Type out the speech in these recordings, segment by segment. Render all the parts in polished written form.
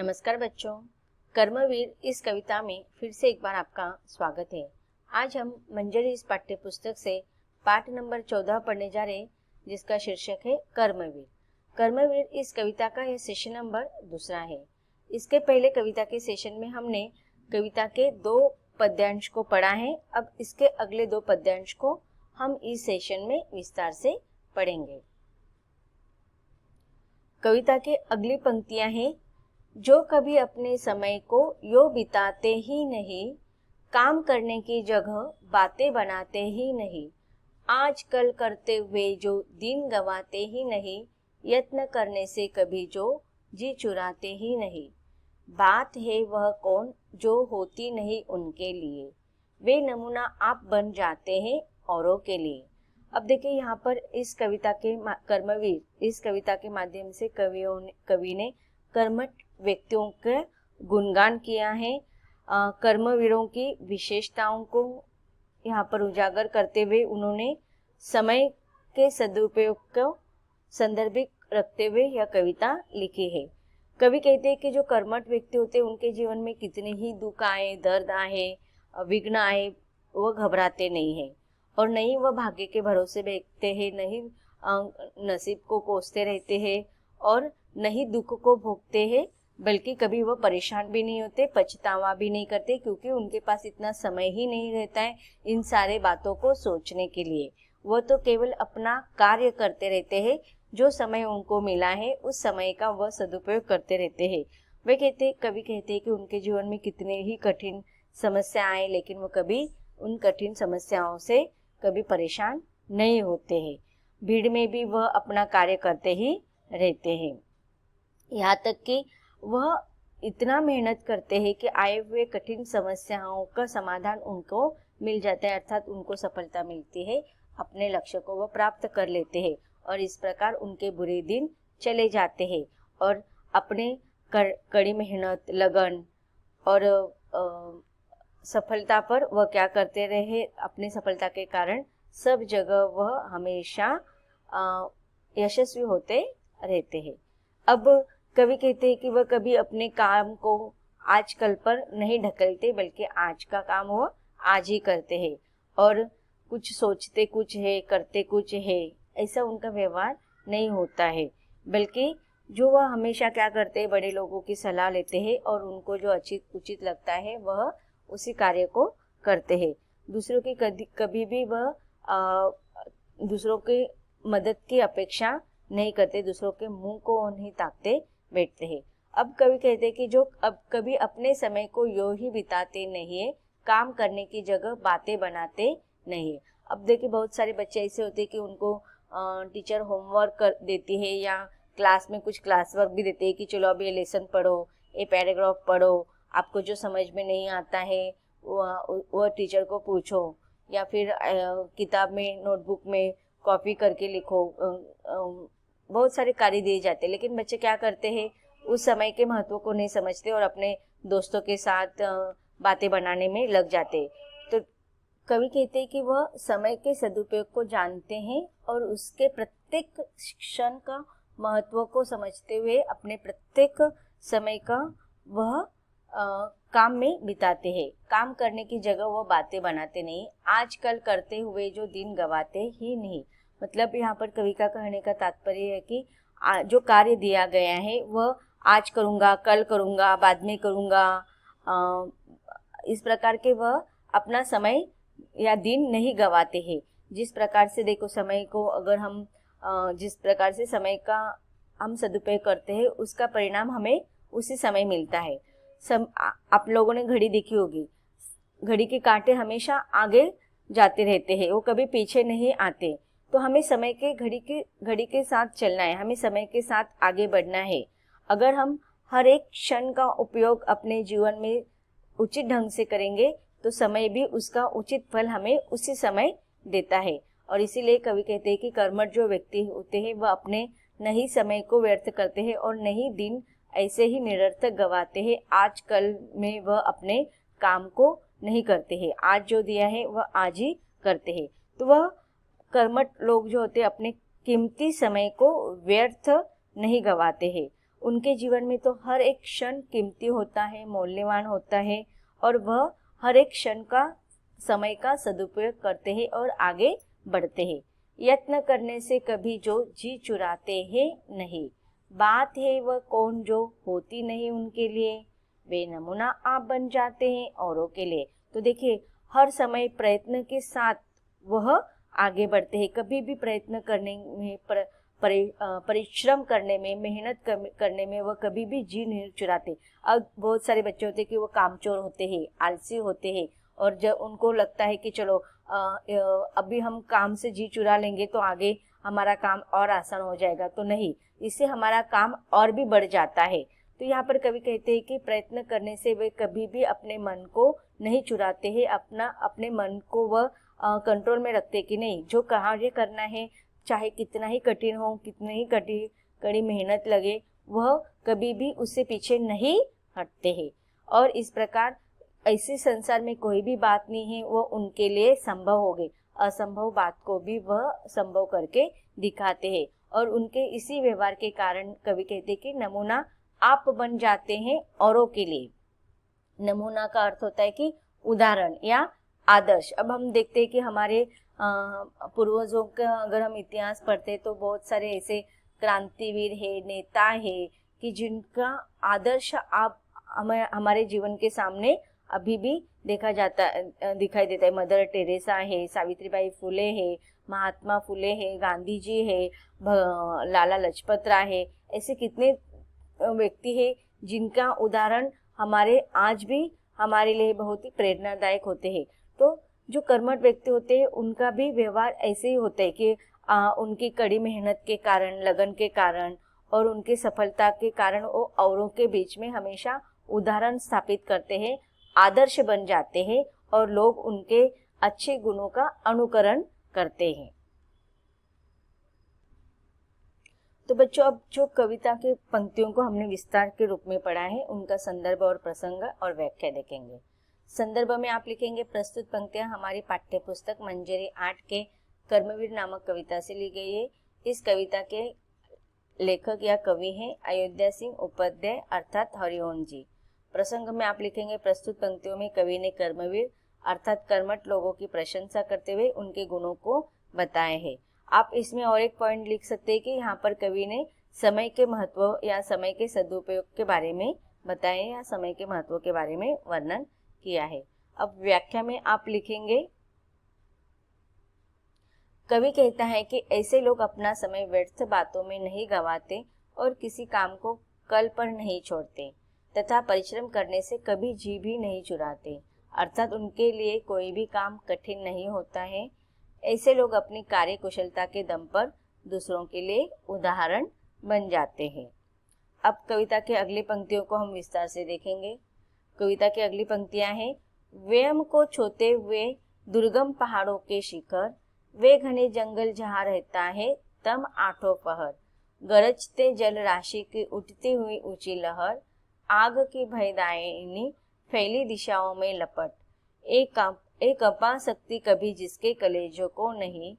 नमस्कार बच्चों, कर्मवीर इस कविता में फिर से एक बार आपका स्वागत है। आज हम मंजरी इस पाठ्य पुस्तक से पाठ नंबर 14 पढ़ने जा रहे हैं, जिसका शीर्षक है कर्मवीर। कर्मवीर इस कविता का यह सेशन नंबर 2 है। इसके पहले कविता के सेशन में हमने कविता के 2 पद्यांश को पढ़ा है। अब इसके अगले 2 पद्यांश को हम इस सेशन में विस्तार से पढ़ेंगे। कविता के अगली पंक्तियां हैं, जो कभी अपने समय को यो बिताते ही नहीं, काम करने की जगह बातें बनाते ही नहीं, आज कल करते हुए जो दिन गवाते ही नहीं, यत्न करने से कभी जो जी चुराते ही नहीं, बात है वह कौन जो होती नहीं उनके लिए, वे नमूना आप बन जाते हैं औरों के लिए। अब देखिए यहाँ पर इस कविता के कर्मवीर इस कविता के माध्यम से कवि ने कर्मठ व्यक्तियों के गुणगान किया है। कर्मवीरों की विशेषताओं को यहाँ पर उजागर करते हुए उन्होंने समय के सदुपयोग को संदर्भित रखते हुए यह कविता लिखी है। कवि कहते हैं कि जो कर्मठ व्यक्ति होते हैं उनके जीवन में कितने ही दुख आए, दर्द आए, विघ्न आए, वह घबराते नहीं है और नहीं वह भाग्य के भरोसे बैठते हैं, नहीं नसीब को कोसते रहते हैं और नहीं दुख को भोगते हैं, बल्कि कभी वह परेशान भी नहीं होते, पछतावा भी नहीं करते, क्योंकि उनके पास इतना समय ही नहीं रहता है इन सारे बातों को सोचने के लिए। वह तो केवल अपना कार्य करते रहते हैं, जो समय उनको मिला है उस समय का वह सदुपयोग करते रहते हैं। कवि कहते हैं कि उनके जीवन में कितने ही कठिन समस्या आए, लेकिन वह कभी उन कठिन समस्याओं से कभी परेशान नहीं होते हैं। भीड़ में भी वह अपना कार्य करते ही रहते हैं, यहाँ तक कि वह इतना मेहनत करते हैं कि आए हुए कठिन समस्याओं का समाधान उनको मिल जाता है, अर्थात उनको सफलता मिलती है, अपने लक्ष्य को वह प्राप्त कर लेते हैं और इस प्रकार उनके बुरे दिन चले जाते हैं और अपने कड़ी मेहनत, लगन और सफलता पर वह क्या करते रहे, अपनी सफलता के कारण सब जगह वह हमेशा यशस्वी होते रहते हैं। अब कवि कहते हैं कि वह कभी अपने काम को आज कल पर नहीं ढकलते, बल्कि आज का काम वह आज ही करते हैं और कुछ सोचते कुछ है, करते कुछ है, ऐसा उनका व्यवहार नहीं होता है, बल्कि जो वह हमेशा क्या करते हैं, बड़े लोगों की सलाह लेते हैं और उनको जो उचित लगता है वह उसी कार्य को करते हैं। दूसरों की कभी भी वह दूसरों की मदद की अपेक्षा नहीं करते, दूसरों के मुंह को नहीं ताकते बैठते हैं। अब कवि कहते हैं कि जो अब कभी अपने समय को यूं ही बिताते नहीं है, काम करने की जगह बातें बनाते नहीं है। अब देखिए बहुत सारे बच्चे ऐसे होते हैं कि उनको टीचर होमवर्क कर देती है या क्लास में कुछ क्लास वर्क भी देते हैं कि चलो अब ये लेसन पढ़ो, ये पैराग्राफ पढ़ो, आपको जो समझ में नहीं आता है वह टीचर को पूछो या फिर किताब में, नोटबुक में कॉपी करके लिखो। बहुत सारे कार्य दिए जाते हैं, लेकिन बच्चे क्या करते हैं, उस समय के महत्व को नहीं समझते और अपने दोस्तों के साथ बातें बनाने में लग जाते। तो कवि कहते हैं कि वह समय के सदुपयोग को जानते हैं और उसके प्रत्येक क्षण का महत्व को समझते हुए अपने प्रत्येक समय का वह काम में बिताते हैं। काम करने की जगह वो बातें बनाते नहीं, आजकल करते हुए जो दिन गवाते ही नहीं। मतलब यहाँ पर कवि का कहने का तात्पर्य है कि जो कार्य दिया गया है वह आज करूँगा, कल करूँगा, बाद में करूँगा, इस प्रकार के वह अपना समय या दिन नहीं गवाते हैं। जिस प्रकार से देखो समय को अगर हम जिस प्रकार से समय का हम सदुपयोग करते हैं उसका परिणाम हमें उसी समय मिलता है। आप लोगों ने घड़ी देखी होगी, घड़ी के कांटे हमेशा आगे जाते रहते हैं, वो कभी पीछे नहीं आते। तो हमें समय के घड़ी के साथ चलना है, हमें समय के साथ आगे बढ़ना है। अगर हम हर एक क्षण का उपयोग अपने जीवन में उचित ढंग से करेंगे तो समय भी उसका उचित फल हमें उसी समय देता है। और इसीलिए कवि कहते हैं कि कर्मठ जो व्यक्ति होते हैं वह अपने नहीं समय को व्यर्थ करते हैं और नहीं दिन ऐसे ही निरर्थक गवाते हैं। आज कल में वह अपने काम को नहीं करते हैं, आज जो दिया है वह आज ही करते हैं। तो वह कर्मठ लोग जो होते हैं अपने कीमती समय को व्यर्थ नहीं गवाते हैं उनके जीवन में तो हर एक क्षण कीमती होता है, मूल्यवान होता है, और वह हर एक क्षण का समय का सदुपयोग करते हैं और आगे बढ़ते हैं। यत्न करने से कभी जो जी चुराते हैं नहीं, बात है वह कौन जो होती नहीं उनके लिए, वे नमूना आप बन जाते हैं औरों के लिए। तो देखिए, हर समय प्रयत्न के साथ वह आगे बढ़ते हैं। कभी भी प्रयत्न करने में, परिश्रम करने में, मेहनत करने में वह कभी भी जी नहीं चुराते। अब बहुत सारे बच्चे होते हैं कि वो कामचोर होते हैं, आलसी होते हैं, और जब उनको लगता है कि चलो अभी हम काम से जी चुरा लेंगे तो आगे हमारा काम और आसान हो जाएगा, तो नहीं, इससे हमारा काम और भी बढ़ जाता है। तो यहाँ पर कवि कहते हैं कि प्रयत्न करने से वे कभी भी अपने मन को नहीं चुराते हैं, अपने मन को वह कंट्रोल में रखते कि नहीं, जो कार्य करना है चाहे कितना ही कठिन हो, कितनी ही कड़ी मेहनत लगे, वह कभी भी उससे पीछे नहीं हटते हैं। और इस प्रकार ऐसे संसार में कोई भी बात नहीं है वह उनके लिए संभव हो गई, असंभव बात को भी वह संभव करके दिखाते हैं। और उनके इसी व्यवहार के कारण कवि कहते हैं कि नमूना आप बन जाते हैं औरों के लिए। नमूना का अर्थ होता है कि उदाहरण या आदर्श। अब हम देखते हैं कि हमारे पूर्वजों का अगर हम इतिहास पढ़ते हैं तो बहुत सारे ऐसे क्रांतिवीर है, नेता है कि जिनका आदर्श आप हमारे जीवन के सामने अभी भी दिखाई देता है। मदर टेरेसा है, सावित्रीबाई फुले है, महात्मा फुले है, गांधी जी है, लाला लाजपत राय है। ऐसे कितने व्यक्ति है जिनका उदाहरण हमारे आज भी हमारे लिए बहुत ही प्रेरणादायक होते हैं। तो जो कर्मठ व्यक्ति होते हैं उनका भी व्यवहार ऐसे ही होता है कि उनकी कड़ी मेहनत के कारण, लगन के कारण और उनकी सफलता के कारण वो औरों के बीच में हमेशा उदाहरण स्थापित करते हैं, आदर्श बन जाते हैं और लोग उनके अच्छे गुणों का अनुकरण करते हैं। तो बच्चों, अब जो कविता के पंक्तियों को हमने विस्तार के रूप में पढ़ा है, उनका संदर्भ और प्रसंग और व्याख्या देखेंगे। संदर्भ में आप लिखेंगे, प्रस्तुत पंक्तियां हमारी पाठ्य पुस्तक मंजरी 8 के कर्मवीर नामक कविता से ली गई है। इस कविता के लेखक या कवि हैं अयोध्या सिंह उपाध्याय अर्थात हरिओम जी। प्रसंग में आप लिखेंगे, प्रस्तुत पंक्तियों में कवि ने कर्मवीर अर्थात कर्मठ लोगों की प्रशंसा करते हुए उनके गुणों को बताए हैं। आप इसमें और एक पॉइंट लिख सकते हैं कि यहाँ पर कवि ने समय के महत्व या समय के सदुपयोग के बारे में बताए या समय के महत्व के बारे में वर्णन किया है। अब व्याख्या में आप लिखेंगे, कवि कहता है कि ऐसे लोग अपना समय व्यर्थ बातों में नहीं गंवाते और किसी काम को कल पर नहीं छोड़ते तथा परिश्रम करने से कभी जी भी नहीं चुराते, अर्थात उनके लिए कोई भी काम कठिन नहीं होता है। ऐसे लोग अपनी कार्य कुशलता के दम पर दूसरों के लिए उदाहरण बन जाते हैं। अब कविता के अगली पंक्तियों को हम विस्तार से देखेंगे। कविता की अगली पंक्तियां हैं, व्यम को छूते हुए दुर्गम पहाड़ों के शिखर, वे घने जंगल जहाँ रहता है तम आठों पहर, गरजते जल राशि की उठती हुई ऊंची लहर, आग की भयदायिनी फैली दिशाओं में लपट, एक अपार शक्ति कभी जिसके कलेजों को नहीं,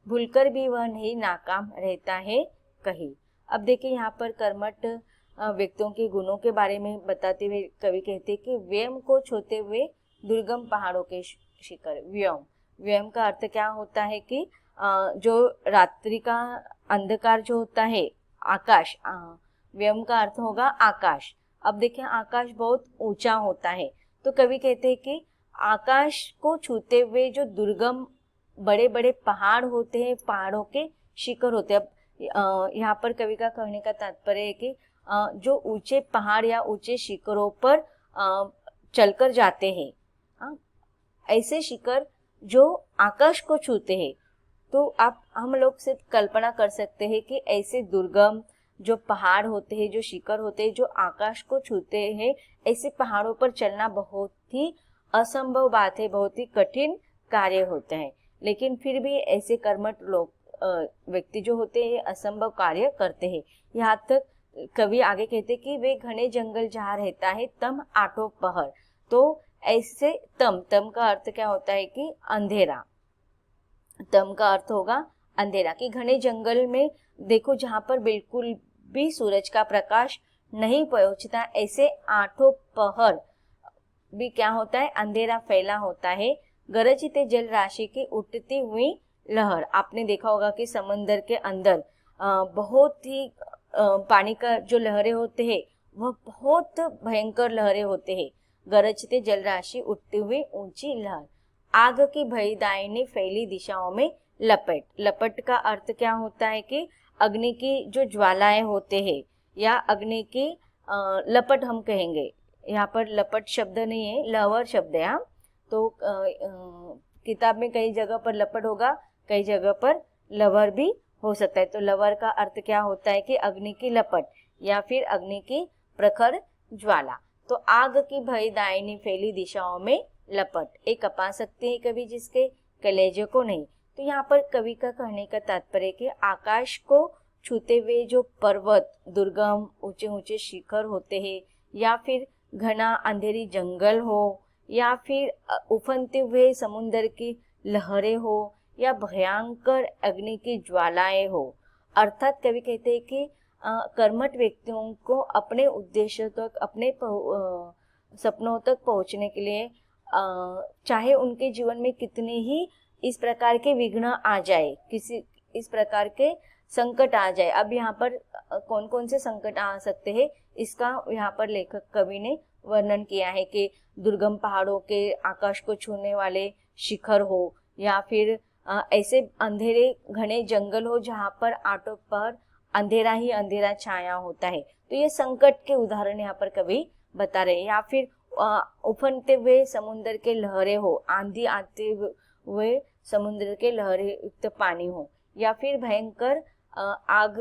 भूलकर भी वह नहीं नाकाम रहता है कहीं। अब देखिए, यहाँ पर कर्मठ व्यक्तियों के गुणों के बारे में बताते हुए कवि कहते हैं कि व्यम को छूते हुए दुर्गम पहाड़ों के शिखर। व्यम का अर्थ क्या होता है कि जो रात्रि का अंधकार जो होता है, आकाश, व्यम का अर्थ होगा आकाश। अब देखिए, आकाश बहुत ऊंचा होता है, तो कवि कहते हैं कि आकाश को छूते हुए जो दुर्गम बड़े बड़े पहाड़ होते हैं, पहाड़ों के शिखर होते हैं। अब यहाँ पर कवि का कहने का तात्पर्य है कि जो ऊंचे पहाड़ या ऊंचे शिखरों पर चलकर जाते हैं, ऐसे शिखर जो आकाश को छूते हैं, तो आप हम लोग सिर्फ कल्पना कर सकते हैं कि ऐसे दुर्गम जो पहाड़ होते हैं, जो शिखर होते हैं, जो आकाश को छूते हैं, ऐसे पहाड़ों पर चलना बहुत ही असंभव बात है, बहुत ही कठिन कार्य होते हैं। लेकिन फिर भी ऐसे कर्मठ लोग व्यक्ति जो होते हैं असंभव कार्य करते हैं। यहाँ तक कवि आगे कहते कि वे घने जंगल जहाँ रहता है तम आठों पहर, तो ऐसे तम का अर्थ क्या होता है कि अंधेरा, तम का अर्थ होगा अंधेरा, कि घने जंगल में देखो जहाँ पर बिल्कुल भी सूरज का प्रकाश नहीं पहुंचता, ऐसे आठों पहर भी क्या होता है, अंधेरा फैला होता है। गरजते जल राशि की उठती हुई लहर, आपने देखा होगा कि समंदर के अंदर बहुत ही पानी का जो लहरें होते हैं वह बहुत भयंकर लहरें होते हैं। गरजते जल राशि, उठती हुई ऊंची लहर। आग की भई दाहिनी फैली दिशाओं में लपट। लपट का अर्थ क्या होता है कि अग्नि की जो ज्वालाएं होते हैं या अग्नि की लपट हम कहेंगे। यहाँ पर लपट शब्द नहीं है, लहर शब्द है। हाँ, तो किताब में कई जगह पर लपट होगा, कई जगह पर लवर भी हो सकता है। तो लवर का अर्थ क्या होता है कि अग्नि की लपट या फिर अग्नि की प्रखर ज्वाला। तो आग की भई दाहिनी फैली दिशाओं में लपट, एक कपा सकते हैं कवि जिसके कलेजे को नहीं। तो यहाँ पर कवि का कहने का तात्पर्य कि आकाश को छूते हुए जो पर्वत, दुर्गम ऊंचे ऊंचे शिखर होते हैं, या फिर घना अंधेरी जंगल हो, या फिर उफनते हुए समुद्र की लहरें हो, या भयंकर अग्नि की ज्वालाएं हो, अर्थात कवि कहते हैं कि कर्मठ व्यक्तियों को अपने उद्देश्य तक, अपने सपनों तक पहुंचने के लिए चाहे उनके जीवन में कितने ही इस प्रकार के विघ्न आ जाए, किसी इस प्रकार के संकट आ जाए। अब यहाँ पर कौन कौन से संकट आ सकते हैं, इसका यहाँ पर लेखक कवि ने वर्णन किया है कि दुर्गम पहाड़ों के आकाश को छूने वाले शिखर हो, या फिर ऐसे अंधेरे घने जंगल हो जहाँ पर आटो पर अंधेरा ही अंधेरा छाया होता है। तो ये संकट के उदाहरण यहाँ पर कवि बता रहे हैं। या फिर उफनते हुए समुद्र के लहरें हो, आंधी आते हुए समुद्र के लहरें युक्त पानी हो, या फिर भयंकर आग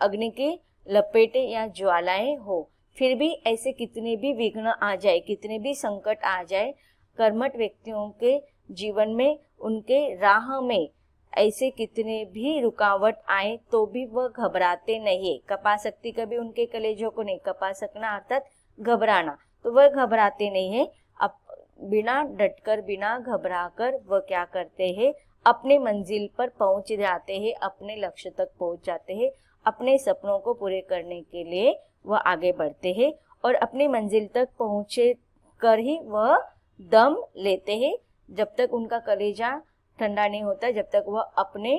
अग्नि की लपेटे या ज्वालाएं हो। फिर भी ऐसे कितने भी विघ्न आ जाए, कितने भी संकट आ जाए कर्मठ व्यक्तियों के जीवन में, उनके राह में ऐसे कितने भी रुकावट आए तो भी वह घबराते नहीं। कपा सकती कभी उनके कलेजों को नहीं, कपा सकना अर्थात घबराना, तो वह घबराते नहीं है। अब बिना डटकर, बिना घबराकर वह क्या करते हैं, अपने मंजिल पर पहुंच जाते हैं, अपने लक्ष्य तक पहुंच जाते हैं। अपने सपनों को पूरे करने के लिए वह आगे बढ़ते हैं और अपनी मंजिल तक पहुंचे कर ही वह दम लेते हैं। जब तक उनका कलेजा ठंडा नहीं होता, जब तक वह अपने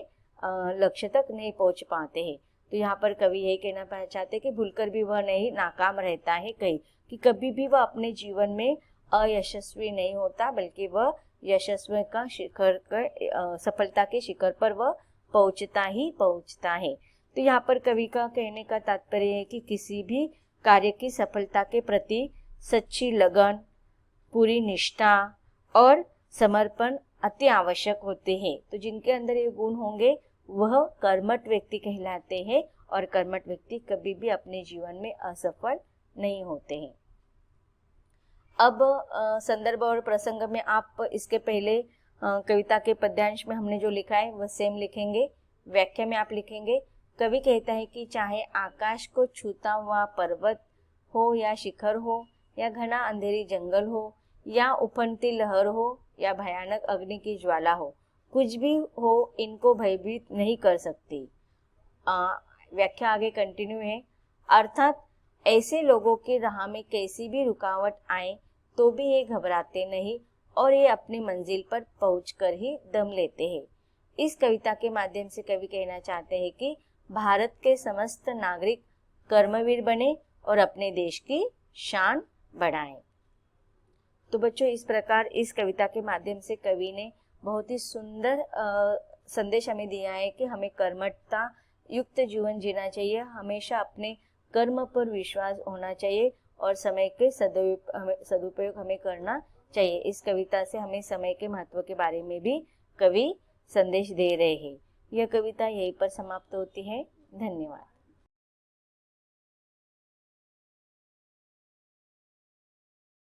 लक्ष्य तक नहीं पहुंच पाते हैं। तो यहाँ पर कवि यही कहना चाहते कि भूलकर भी वह नहीं नाकाम रहता है कहीं, कि कभी भी वह अपने जीवन में अयशस्वी नहीं होता, बल्कि वह यशस्वी का शिखर कर, सफलता के शिखर पर वह पहुंचता ही पहुंचता है। तो यहाँ पर कवि का कहने का तात्पर्य है कि किसी भी कार्य की सफलता के प्रति सच्ची लगन, पूरी निष्ठा और समर्पण अति आवश्यक होते हैं। तो जिनके अंदर ये गुण होंगे वह कर्मठ व्यक्ति कहलाते हैं, और कर्मठ व्यक्ति कभी भी अपने जीवन में असफल नहीं होते हैं। अब संदर्भ और प्रसंग में आप इसके पहले कविता के पद्यांश में हमने जो लिखा है वह सेम लिखेंगे। व्याख्या में आप लिखेंगे, कवि कहता है कि चाहे आकाश को छूता हुआ पर्वत हो, या शिखर हो, या घना अंधेरी जंगल हो, या उफनती लहर हो, या भयानक अग्नि की ज्वाला हो, कुछ भी हो, इनको भयभीत नहीं कर सकती। व्याख्या आगे कंटिन्यू है, अर्थात ऐसे लोगों की राह में कैसी भी रुकावट आए तो भी ये घबराते नहीं और ये अपनी मंजिल पर पहुंचकर ही दम लेते हैं। इस कविता के माध्यम से कवि कहना चाहते हैं कि भारत के समस्त नागरिक कर्मवीर बने और अपने देश की शान बढ़ाएं। तो बच्चों, इस प्रकार इस कविता के माध्यम से कवि ने बहुत ही सुंदर संदेश हमें दिया है कि हमें कर्मठता युक्त जीवन जीना चाहिए, हमेशा अपने कर्म पर विश्वास होना चाहिए और समय के सदुपयोग हमें करना चाहिए। इस कविता से हमें समय के महत्व के बारे में भी कवि संदेश दे रहे हैं। यह कविता यहीं पर समाप्त होती है। धन्यवाद।